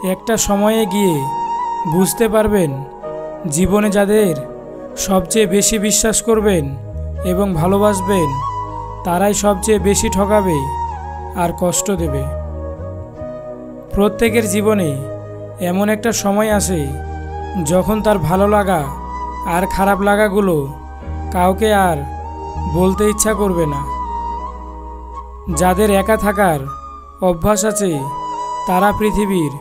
একটা সময়ে গিয়ে বুঝতে পারবেন জীবনে যাদের সবচেয়ে বেশি বিশ্বাস করবেন এবং ভালোবাসবেন তারাই সবচেয়ে বেশি ঠকাবে আর কষ্ট দেবে। প্রত্যেকের জীবনে এমন একটা সময় আসে যখন তার ভালো লাগা আর খারাপ লাগাগুলো কাউকে আর বলতে ইচ্ছা করবে না। যাদের একা থাকার অভ্যাস আছে তারা পৃথিবীর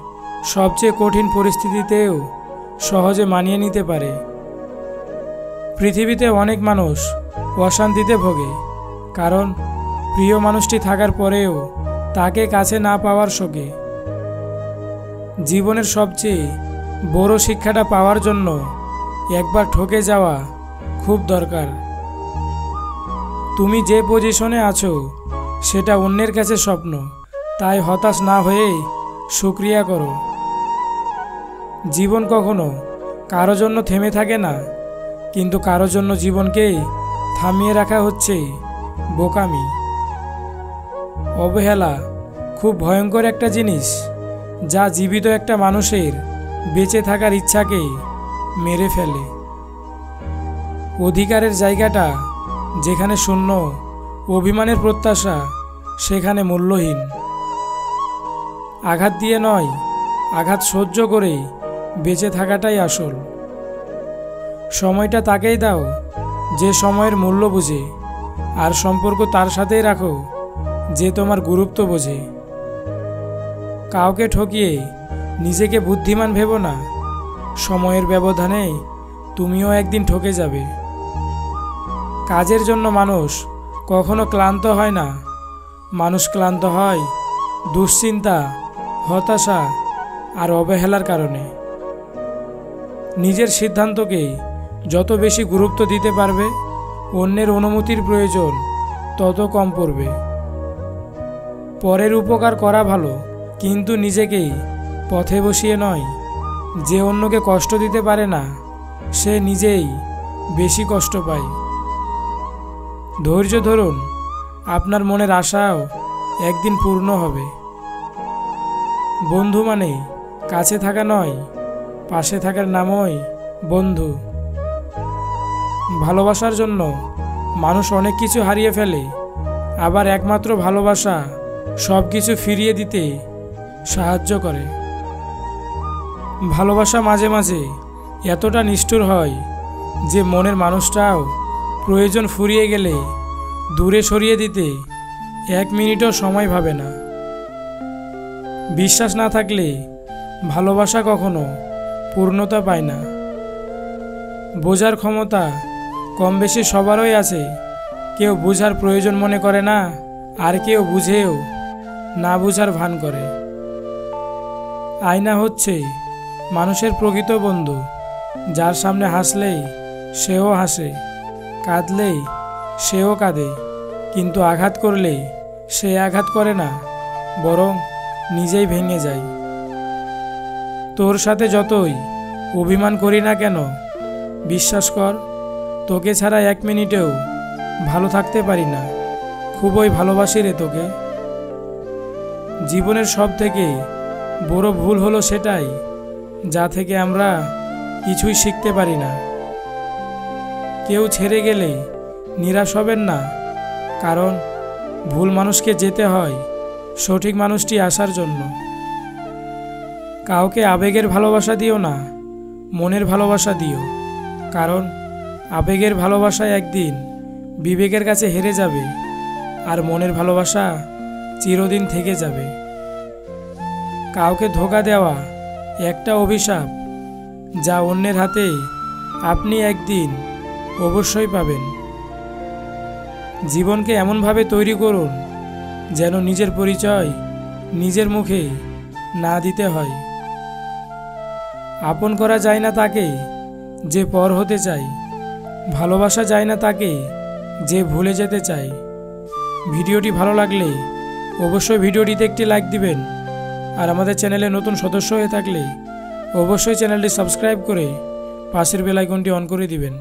সবচেয়ে কঠিন পরিস্থিতিতেও সহজে মানিয়ে নিতে পারে। পৃথিবীতে অনেক মানুষ অশান্তিতে ভোগে, কারণ প্রিয় মানুষটি থাকার পরেও তাকে কাছে না পাওয়ার শোকে। জীবনের সবচেয়ে বড় শিক্ষাটা পাওয়ার জন্য একবার ঠকে যাওয়া খুব দরকার। তুমি যে পজিশনে আছো সেটা অন্যের কাছে স্বপ্ন, তাই হতাশ না হয়ে শুকরিয়া করো। জীবন কখনো কারো জন্য থেমে থাকে না, কিন্তু কারো জন্য জীবনকে থামিয়ে রাখা হচ্ছে বোকামি। অবহেলা খুব ভয়ঙ্কর একটা জিনিস, যা জীবিত একটা মানুষের বেঁচে থাকার ইচ্ছাকে মেরে ফেলে। অধিকারের জায়গাটা যেখানে শূন্য, অভিমানের প্রত্যাশা সেখানে মূল্যহীন। আঘাত দিয়ে নয়, আঘাত সহ্য করে বেঁচে থাকাটাই আসল। সময়টা তাকেই দাও যে সময়ের মূল্য বুঝে, আর সম্পর্ক তার সাথেই রাখো যে তোমার গুরুত্ব বোঝে। কাউকে ঠকিয়ে নিজেকে বুদ্ধিমান ভেবো না, সময়ের ব্যবধানে তুমিও একদিন ঠকে যাবে। কাজের জন্য মানুষ কখনো ক্লান্ত হয় না, মানুষ ক্লান্ত হয় দুশ্চিন্তা, হতাশা আর অবহেলার কারণে। নিজের সিদ্ধান্তকে যত বেশি গুরুত্ব দিতে পারবে, অন্যের অনুমতির প্রয়োজন তত কম পড়বে। পরের উপকার করা ভালো, কিন্তু নিজেকেই পথে বসিয়ে নয়। যে অন্যকে কষ্ট দিতে পারে না সে নিজেই বেশি কষ্ট পায়। ধৈর্য ধরুন, আপনার মনের আশাও একদিন পূর্ণ হবে। বন্ধু মানে কাছে থাকা নয়, পাশে থাকার নামই বন্ধু। ভালোবাসার জন্য মানুষ অনেক কিছু হারিয়ে ফেলে, আবার একমাত্র ভালোবাসা সব কিছু ফিরিয়ে দিতে সাহায্য করে। ভালোবাসা মাঝে মাঝে এতটা নিষ্ঠুর হয় যে মনের মানুষটাও প্রয়োজন ফুরিয়ে গেলে দূরে সরিয়ে দিতে 1 মিনিটও সময় ভাবে না। বিশ্বাস না থাকলে ভালোবাসা কখনো পূর্ণতা পায় না। বোঝার ক্ষমতা কম বেশি সবারই আছে, কেউ বোঝার প্রয়োজন মনে করে না, আর কেউ বুঝেও না বুঝার ভান করে। আয়না হচ্ছে মানুষের প্রকৃত বন্ধু, যার সামনে হাসলেই সেও হাসে, কাঁদলেই সেও কাঁদে, কিন্তু আঘাত করলে সে আঘাত করে না, বরং নিজেই ভেঙে যায়। তোর সাথে যতই অভিমান করি না কেন, বিশ্বাস কর তোকে ছাড়া 1 মিনিটেও ভালো থাকতে পারি না। খুবই ভালোবাসি রে তোকে। জীবনের সব থেকে বড় ভুল হলো সেটাই, যা থেকে আমরা কিছুই শিখতে পারি না। কেউ ছেড়ে গেলে নিরাশ হবেন না, কারণ ভুল মানুষকে যেতে হয় সঠিক মানুষটি আসার জন্য। কাউকে আবেগের ভালোবাসা দিও না, মনের ভালোবাসা দিও, কারণ আবেগের ভালোবাসা একদিন বিবেকের কাছে হেরে যাবে, আর মনের ভালোবাসা চিরদিন থেকে যাবে। কাউকে ধোঁকা দেওয়া একটা অভিশাপ, যা অন্যের হাতে আপনি একদিন অবশ্যই পাবেন। জীবনকে এমনভাবে তৈরি করুন যেন নিজের পরিচয় নিজের মুখে না দিতে হয়। আপন করা যায় না তাকে যে পর হতে চায়, ভালোবাসা যায় না তাকে যে ভুলে যেতে চায়। ভিডিওটি ভালো লাগলে অবশ্যই ভিডিওটিতে একটি লাইক দিবেন, আর আমাদের চ্যানেলে নতুন সদস্য হয়ে থাকলে অবশ্যই চ্যানেলটি সাবস্ক্রাইব করে পাশের বেল আইকনটি অন করে দিবেন।